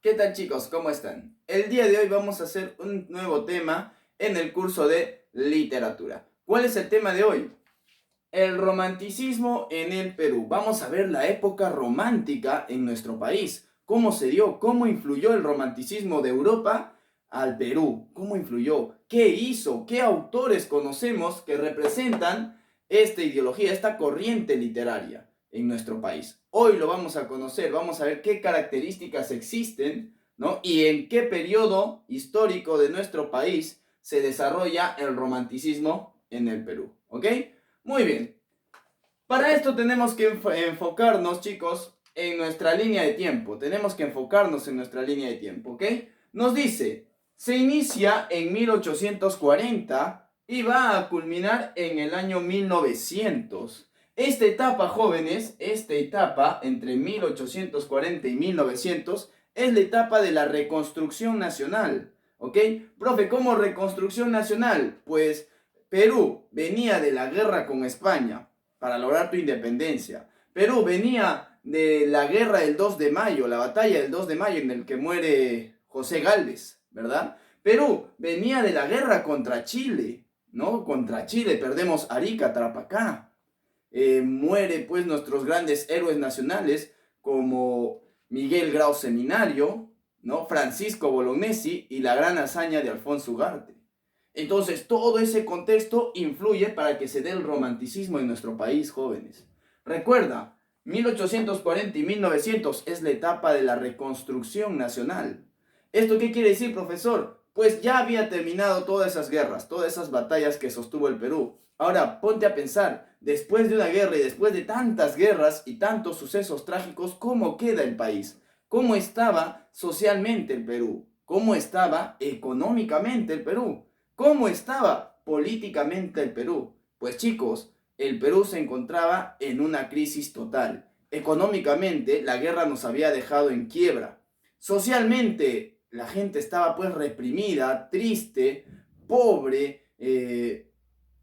¿Qué tal chicos? ¿Cómo están? El día de hoy vamos a hacer un nuevo tema en el curso de literatura. ¿Cuál es el tema de hoy? El romanticismo en el Perú. Vamos a ver la época romántica en nuestro país. ¿Cómo se dio? ¿Cómo influyó el romanticismo de Europa al Perú? ¿Cómo influyó? ¿Qué hizo? ¿Qué autores conocemos que representan esta ideología, esta corriente literaria en nuestro país? Hoy lo vamos a conocer, vamos a ver qué características existen, ¿no? Y en qué periodo histórico de nuestro país se desarrolla el romanticismo en el Perú, ¿ok? Muy bien. Para esto tenemos que enfocarnos, chicos, en nuestra línea de tiempo. Tenemos que enfocarnos en nuestra línea de tiempo, ¿ok? Nos dice, se inicia en 1840 y va a culminar en el año 1900. Esta etapa, jóvenes, esta etapa entre 1840 y 1900 es la etapa de la reconstrucción nacional, ¿ok? Profe, ¿cómo reconstrucción nacional? Pues Perú venía de la guerra con España para lograr tu independencia. Perú venía de la guerra del 2 de mayo, la batalla del 2 de mayo en el que muere José Gálvez, ¿verdad? Perú venía de la guerra contra Chile, ¿no? Contra Chile perdemos Arica, Tarapacá. Muere pues nuestros grandes héroes nacionales como Miguel Grau Seminario, ¿no? Francisco Bolognesi y la gran hazaña de Alfonso Ugarte. Entonces, todo ese contexto influye para que se dé el romanticismo en nuestro país, jóvenes. Recuerda, 1840 y 1900 es la etapa de la reconstrucción nacional. ¿Esto qué quiere decir, profesor? Pues ya había terminado todas esas guerras, todas esas batallas que sostuvo el Perú. Ahora, ponte a pensar, después de una guerra y después de tantas guerras y tantos sucesos trágicos, ¿cómo queda el país? ¿Cómo estaba socialmente el Perú? ¿Cómo estaba económicamente el Perú? ¿Cómo estaba políticamente el Perú? Pues chicos, el Perú se encontraba en una crisis total. Económicamente, la guerra nos había dejado en quiebra. Socialmente, la gente estaba pues reprimida, triste, pobre,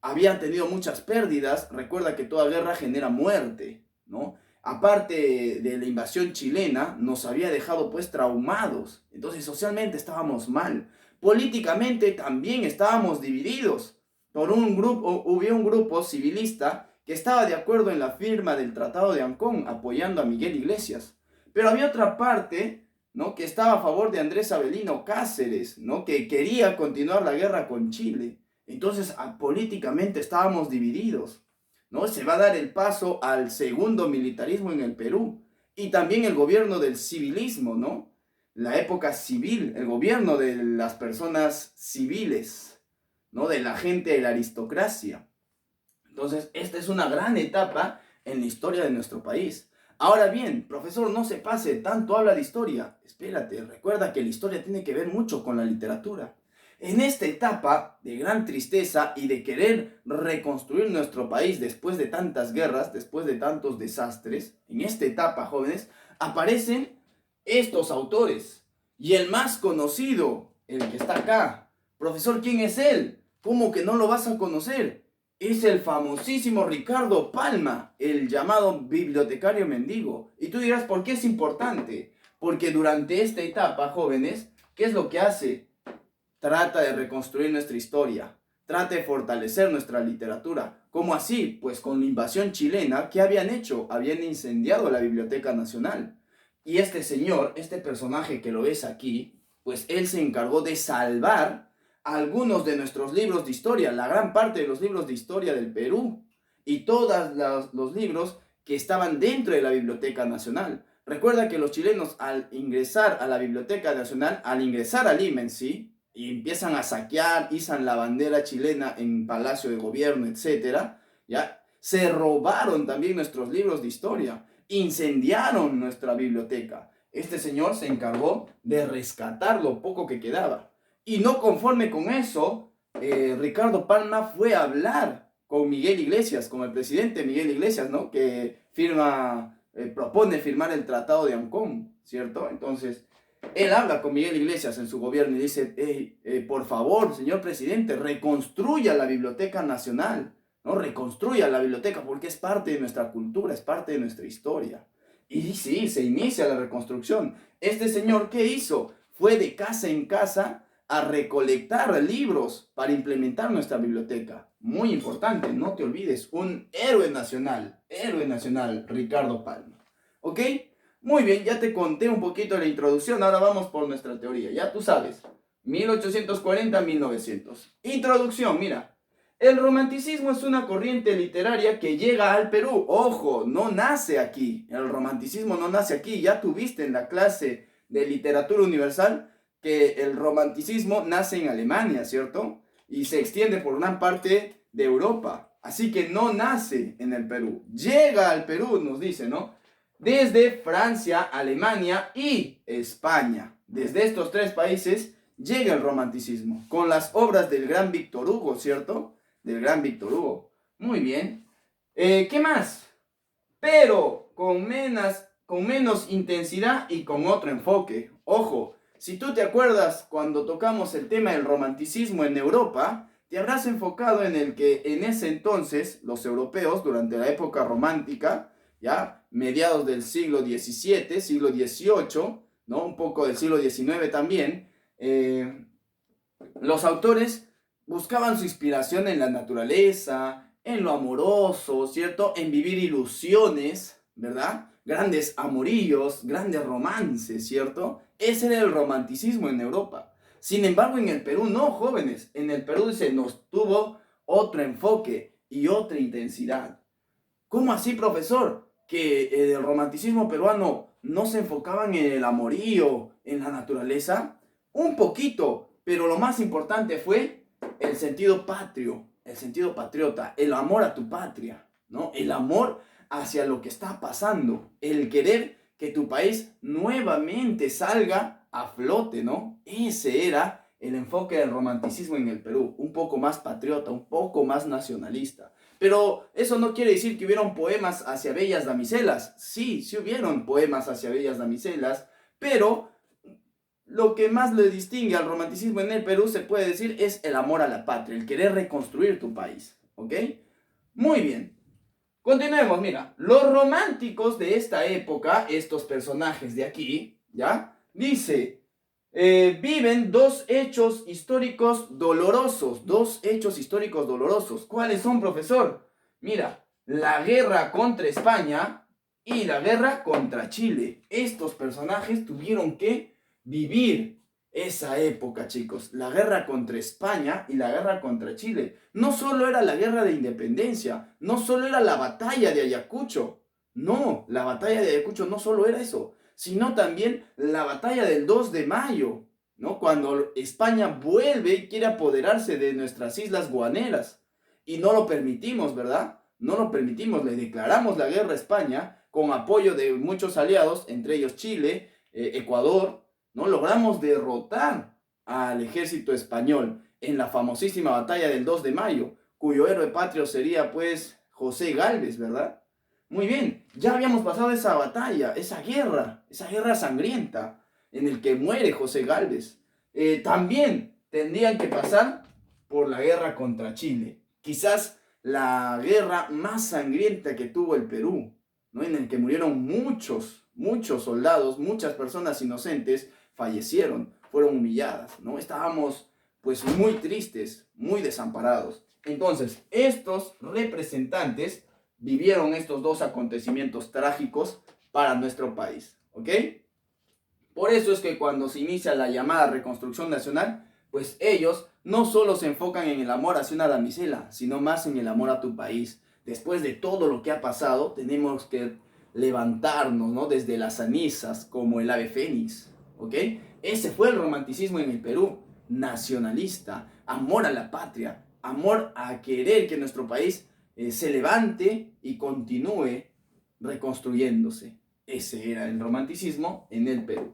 habían tenido muchas pérdidas. Recuerda que toda guerra genera muerte, ¿no? Aparte de la invasión chilena, nos había dejado pues traumados. Entonces socialmente estábamos mal. Políticamente también estábamos divididos. Por un grupo, hubo un grupo civilista que estaba de acuerdo en la firma del Tratado de Ancón, apoyando a Miguel Iglesias. Pero había otra parte, ¿no?, que estaba a favor de Andrés Avelino Cáceres, ¿no?, que quería continuar la guerra con Chile. Entonces, políticamente estábamos divididos, ¿no? Se va a dar el paso al segundo militarismo en el Perú y también el gobierno del civilismo, ¿no? La época civil, el gobierno de las personas civiles, ¿no? De la gente de la aristocracia. Entonces, esta es una gran etapa en la historia de nuestro país. Ahora bien, profesor, no se pase, tanto habla de historia. Espérate, recuerda que la historia tiene que ver mucho con la literatura. En esta etapa de gran tristeza y de querer reconstruir nuestro país después de tantas guerras, después de tantos desastres, en esta etapa, jóvenes, aparecen estos autores. Y el más conocido, el que está acá. Profesor, ¿quién es él? ¿Cómo que no lo vas a conocer? Es el famosísimo Ricardo Palma, el llamado bibliotecario mendigo. Y tú dirás, ¿por qué es importante? Porque durante esta etapa, jóvenes, ¿qué es lo que hace? Trata de reconstruir nuestra historia, trata de fortalecer nuestra literatura. ¿Cómo así? Pues con la invasión chilena, ¿qué habían hecho? Habían incendiado la Biblioteca Nacional. Y este señor, este personaje que lo ves aquí, pues él se encargó de salvar algunos de nuestros libros de historia, la gran parte de los libros de historia del Perú y todos los libros que estaban dentro de la Biblioteca Nacional. Recuerda que los chilenos al ingresar a la Biblioteca Nacional, al ingresar a Lima en sí, y empiezan a saquear, izan la bandera chilena en Palacio de Gobierno, etcétera, ¿ya? Se robaron también nuestros libros de historia, incendiaron nuestra biblioteca. Este señor se encargó de rescatar lo poco que quedaba. Y no conforme con eso, Ricardo Palma fue a hablar con Miguel Iglesias, con el presidente Miguel Iglesias, ¿no?, que propone firmar el Tratado de Ancón, ¿cierto? Entonces, él habla con Miguel Iglesias en su gobierno y dice, por favor, señor presidente, reconstruya la Biblioteca Nacional, ¿no? Reconstruya la biblioteca porque es parte de nuestra cultura, es parte de nuestra historia. Y sí, se inicia la reconstrucción. Este señor, ¿qué hizo? Fue de casa en casa a recolectar libros para implementar nuestra biblioteca. Muy importante, no te olvides, un héroe nacional, Ricardo Palma. ¿Ok? Muy bien, ya te conté un poquito de la introducción, ahora vamos por nuestra teoría. Ya tú sabes, 1840-1900. Introducción, mira. El romanticismo es una corriente literaria que llega al Perú. Ojo, no nace aquí. El romanticismo no nace aquí. Ya tuviste en la clase de literatura universal que el romanticismo nace en Alemania, ¿cierto? Y se extiende por gran parte de Europa. Así que no nace en el Perú. Llega al Perú, nos dice, ¿no? Desde Francia, Alemania y España. Desde estos tres países llega el romanticismo. Con las obras del gran Víctor Hugo, ¿cierto? Del gran Víctor Hugo. Muy bien. ¿Qué más? Pero con menos intensidad y con otro enfoque. Ojo, si tú te acuerdas cuando tocamos el tema del romanticismo en Europa, te habrás enfocado en el que en ese entonces los europeos, durante la época romántica, ya mediados del siglo XVII, siglo XVIII, ¿no? Un poco del siglo XIX también, los autores buscaban su inspiración en la naturaleza, en lo amoroso, ¿cierto? En vivir ilusiones, ¿verdad? Grandes amoríos, grandes romances, ¿cierto? Ese era el romanticismo en Europa. Sin embargo, en el Perú no, jóvenes. En el Perú se nos tuvo otro enfoque y otra intensidad. ¿Cómo así, profesor? Que el romanticismo peruano no se enfocaban en el amorío, en la naturaleza. Un poquito, pero lo más importante fue el sentido patrio, el sentido patriota, el amor a tu patria, ¿no? El amor hacia lo que está pasando, el querer que tu país nuevamente salga a flote, ¿no? Ese era el enfoque del romanticismo en el Perú, un poco más patriota, un poco más nacionalista. Pero eso no quiere decir que hubieron poemas hacia bellas damiselas. Sí, sí hubieron poemas hacia bellas damiselas, pero lo que más le distingue al romanticismo en el Perú, se puede decir, es el amor a la patria, el querer reconstruir tu país. ¿Ok? Muy bien. Continuemos, mira. Los románticos de esta época, estos personajes de aquí, ¿ya? Dice, viven dos hechos históricos dolorosos. Dos hechos históricos dolorosos. ¿Cuáles son, profesor? Mira, la guerra contra España y la guerra contra Chile. Estos personajes tuvieron que vivir esa época, chicos. La guerra contra España y la guerra contra Chile. No solo era la guerra de independencia, no solo era la batalla de Ayacucho. No, la batalla de Ayacucho no solo era eso, sino también la batalla del 2 de mayo, ¿no? Cuando España vuelve y quiere apoderarse de nuestras islas guaneras. Y no lo permitimos, ¿verdad? No lo permitimos, le declaramos la guerra a España con apoyo de muchos aliados, entre ellos Chile, Ecuador, ¿no? Logramos derrotar al ejército español en la famosísima batalla del 2 de mayo, cuyo héroe patrio sería pues José Gálvez, ¿verdad? Muy bien, ya habíamos pasado esa batalla, esa guerra sangrienta en el que muere José Gálvez. También tendrían que pasar por la guerra contra Chile, quizás la guerra más sangrienta que tuvo el Perú, ¿no? En el que murieron muchos soldados, muchas personas inocentes fallecieron, fueron humilladas, ¿no? Estábamos pues muy tristes, muy desamparados. Entonces, estos representantes vivieron estos dos acontecimientos trágicos para nuestro país, ¿ok? Por eso es que cuando se inicia la llamada reconstrucción nacional, pues ellos no solo se enfocan en el amor hacia una damisela, sino más en el amor a tu país. Después de todo lo que ha pasado, tenemos que levantarnos, ¿no? Desde las cenizas, como el ave fénix, ¿ok? Ese fue el romanticismo en el Perú, nacionalista, amor a la patria, amor a querer que nuestro país se levante y continúe reconstruyéndose. Ese era el romanticismo en el Perú.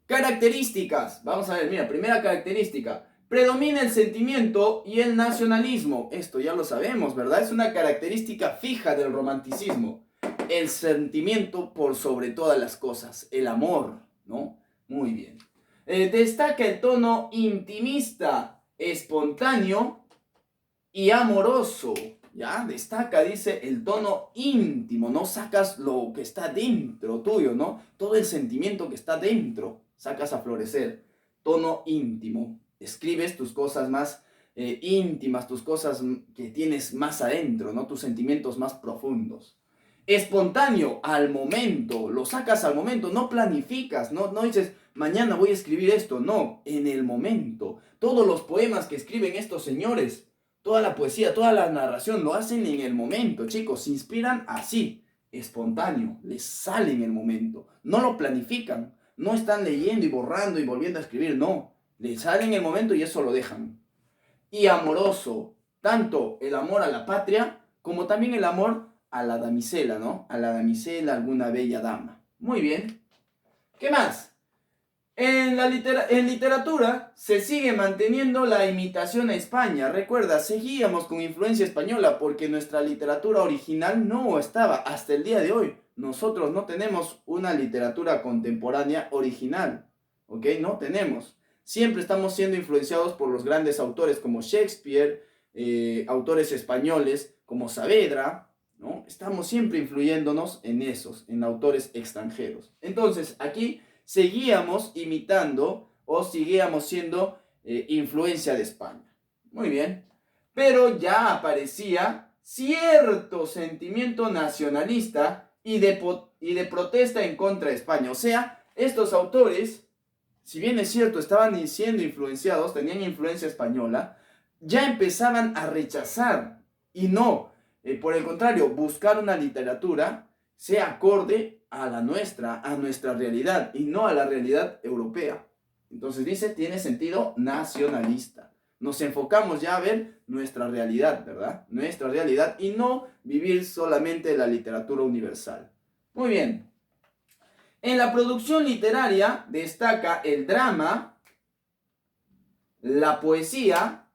Características. Vamos a ver, mira, primera característica. Predomina el sentimiento y el nacionalismo. Esto ya lo sabemos, ¿verdad? Es una característica fija del romanticismo. El sentimiento por sobre todas las cosas. El amor, ¿no? Muy bien. Destaca el tono intimista, espontáneo y amoroso, ¿ya? Destaca, dice, el tono íntimo, ¿no? Sacas lo que está dentro tuyo, ¿no? Todo el sentimiento que está dentro, sacas a florecer. Tono íntimo. Escribes tus cosas más íntimas, tus cosas que tienes más adentro, ¿no? Tus sentimientos más profundos. Espontáneo, al momento, lo sacas al momento, no planificas, no dices, mañana voy a escribir esto, no, en el momento. Todos los poemas que escriben estos señores, toda la poesía, toda la narración, lo hacen en el momento, chicos, se inspiran así, espontáneo, les sale en el momento, no lo planifican, no están leyendo y borrando y volviendo a escribir, no, les sale en el momento y eso lo dejan. Y amoroso, tanto el amor a la patria como también el amor a la damisela, ¿no? A la damisela, alguna bella dama. Muy bien. ¿Qué más? En literatura se sigue manteniendo la imitación a España. Recuerda, seguíamos con influencia española porque nuestra literatura original no estaba hasta el día de hoy. Nosotros no tenemos una literatura contemporánea original. ¿Ok? No tenemos. Siempre estamos siendo influenciados por los grandes autores como Shakespeare, autores españoles como Saavedra, ¿no? Estamos siempre influyéndonos en esos, en autores extranjeros. Entonces, aquí seguíamos imitando o seguíamos siendo influencia de España. Muy bien. Pero ya aparecía cierto sentimiento nacionalista y de protesta en contra de España. O sea, estos autores, si bien es cierto, estaban siendo influenciados, tenían influencia española, ya empezaban a rechazar y no, por el contrario, buscar una literatura sea acorde a nuestra realidad y no a la realidad europea. Entonces dice, tiene sentido nacionalista. Nos enfocamos ya a ver nuestra realidad, ¿verdad? Nuestra realidad y no vivir solamente la literatura universal. Muy bien. En la producción literaria destaca el drama, la poesía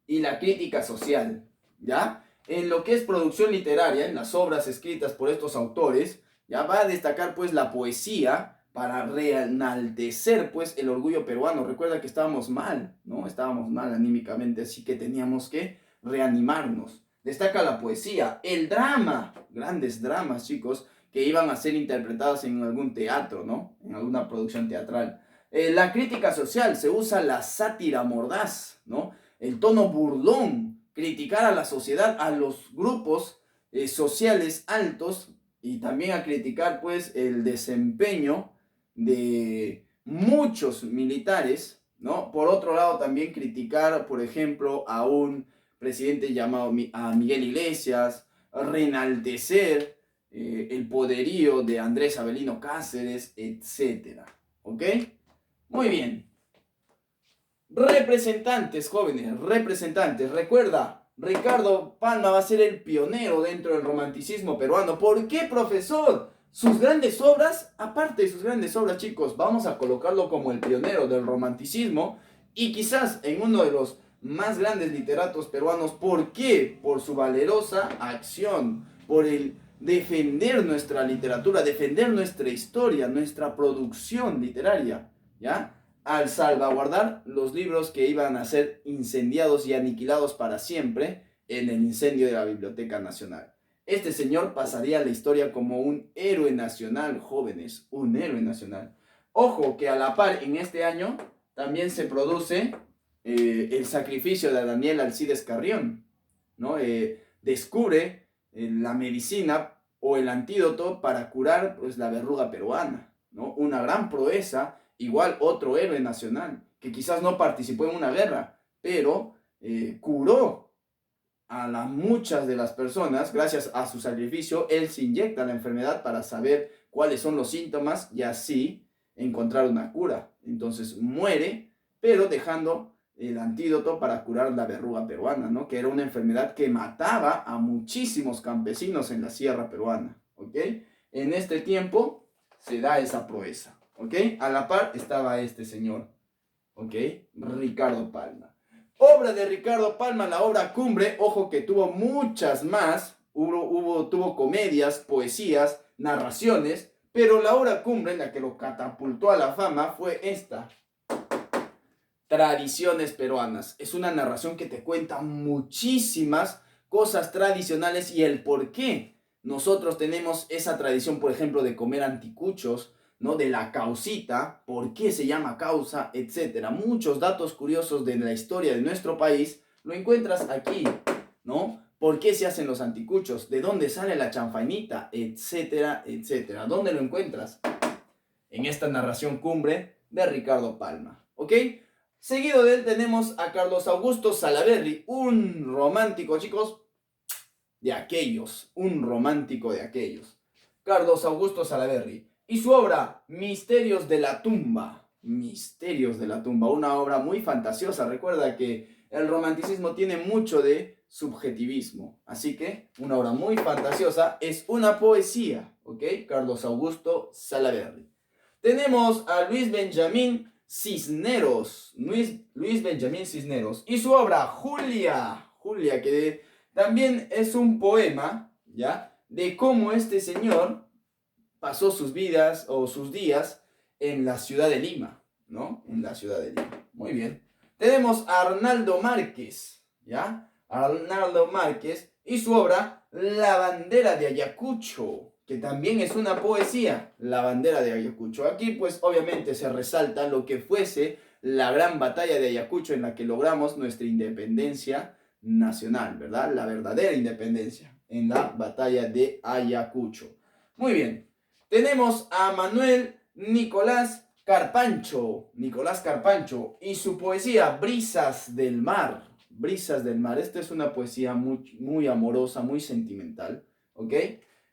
y la crítica social, ¿ya? En lo que es producción literaria, en las obras escritas por estos autores, ya va a destacar pues la poesía para reenaltecer pues el orgullo peruano. Recuerda que estábamos mal, ¿no? Estábamos mal anímicamente, así que teníamos que reanimarnos. Destaca la poesía, el drama, grandes dramas, chicos, que iban a ser interpretados en algún teatro, ¿no? En alguna producción teatral. La crítica social, se usa la sátira mordaz, ¿no? El tono burlón, criticar a la sociedad, a los grupos sociales altos y también a criticar pues el desempeño de muchos militares, ¿no? Por otro lado también criticar, por ejemplo, a un presidente llamado a Miguel Iglesias, reenaltecer el poderío de Andrés Avelino Cáceres, etcétera, ¿ok? Muy bien. Representantes, jóvenes, representantes. Recuerda, Ricardo Palma va a ser el pionero dentro del romanticismo peruano. ¿Por qué, profesor? Sus grandes obras, aparte de sus grandes obras, chicos, vamos a colocarlo como el pionero del romanticismo y quizás en uno de los más grandes literatos peruanos. ¿Por qué? Por su valerosa acción, por el defender nuestra literatura, defender nuestra historia, nuestra producción literaria, ¿ya? Al salvaguardar los libros que iban a ser incendiados y aniquilados para siempre en el incendio de la Biblioteca Nacional. Este señor pasaría a la historia como un héroe nacional, jóvenes, un héroe nacional. Ojo que a la par en este año también se produce el sacrificio de Daniel Alcides Carrión, ¿no? Descubre la medicina o el antídoto para curar pues, la verruga peruana, ¿no? Una gran proeza. Igual otro héroe nacional, que quizás no participó en una guerra, pero curó a muchas de las personas, gracias a su sacrificio, él se inyecta la enfermedad para saber cuáles son los síntomas y así encontrar una cura. Entonces muere, pero dejando el antídoto para curar la verruga peruana, ¿no? Que era una enfermedad que mataba a muchísimos campesinos en la sierra peruana, ¿ok? En este tiempo se da esa proeza. ¿Ok? A la par estaba este señor, ¿ok? Ricardo Palma. Obra de Ricardo Palma, la obra cumbre, ojo que tuvo muchas más, tuvo comedias, poesías, narraciones, pero la obra cumbre, la que lo catapultó a la fama, fue esta. Tradiciones peruanas. Es una narración que te cuenta muchísimas cosas tradicionales y el por qué nosotros tenemos esa tradición, por ejemplo, de comer anticuchos, ¿no? De la causita, por qué se llama causa, etcétera. Muchos datos curiosos de la historia de nuestro país lo encuentras aquí, ¿no? ¿Por qué se hacen los anticuchos? ¿De dónde sale la chanfainita? Etcétera, etcétera. ¿Dónde lo encuentras? En esta narración cumbre de Ricardo Palma, ¿ok? Seguido de él tenemos a Carlos Augusto Salaverry, un romántico, chicos, de aquellos, un romántico de aquellos. Carlos Augusto Salaverry y su obra Misterios de la Tumba. Misterios de la Tumba, una obra muy fantasiosa. Recuerda que el romanticismo tiene mucho de subjetivismo, así que una obra muy fantasiosa, es una poesía, ¿ok? Carlos Augusto Salaverry. Tenemos a Luis Benjamín Cisneros, Luis Benjamín Cisneros y su obra Julia, que también es un poema, ¿ya? De cómo este señor pasó sus vidas o sus días en la ciudad de Lima, ¿no? En la ciudad de Lima. Muy bien. Tenemos a Arnaldo Márquez, ¿ya? Arnaldo Márquez y su obra La bandera de Ayacucho, que también es una poesía, La bandera de Ayacucho. Aquí pues obviamente se resalta lo que fuese la gran batalla de Ayacucho en la que logramos nuestra independencia nacional, ¿verdad? La verdadera independencia en la batalla de Ayacucho. Muy bien, tenemos a Manuel Nicolás Carpancho, y su poesía Brisas del Mar. Brisas del Mar, esta es una poesía muy amorosa, muy sentimental, ¿ok?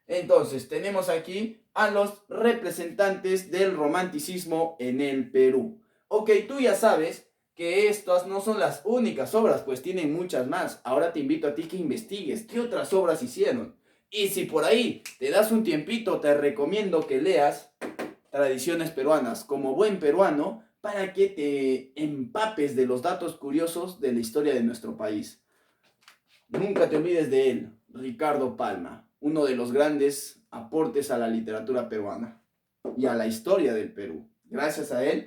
Entonces, tenemos aquí a los representantes del romanticismo en el Perú. Ok, tú ya sabes que estas no son las únicas obras, pues tienen muchas más. Ahora te invito a ti que investigues qué otras obras hicieron. Y si por ahí te das un tiempito, te recomiendo que leas Tradiciones Peruanas como buen peruano para que te empapes de los datos curiosos de la historia de nuestro país. Nunca te olvides de él, Ricardo Palma, uno de los grandes aportes a la literatura peruana y a la historia del Perú. Gracias a él,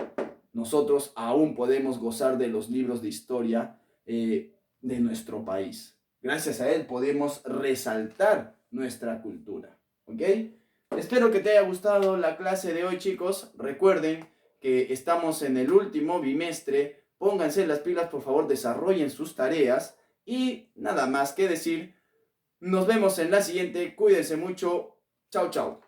nosotros aún podemos gozar de los libros de historia de nuestro país. Gracias a él podemos resaltar nuestra cultura. ¿Ok? Espero que te haya gustado la clase de hoy, chicos. Recuerden que estamos en el último bimestre. Pónganse las pilas, por favor, desarrollen sus tareas. Y nada más que decir, nos vemos en la siguiente. Cuídense mucho. Chao, chao.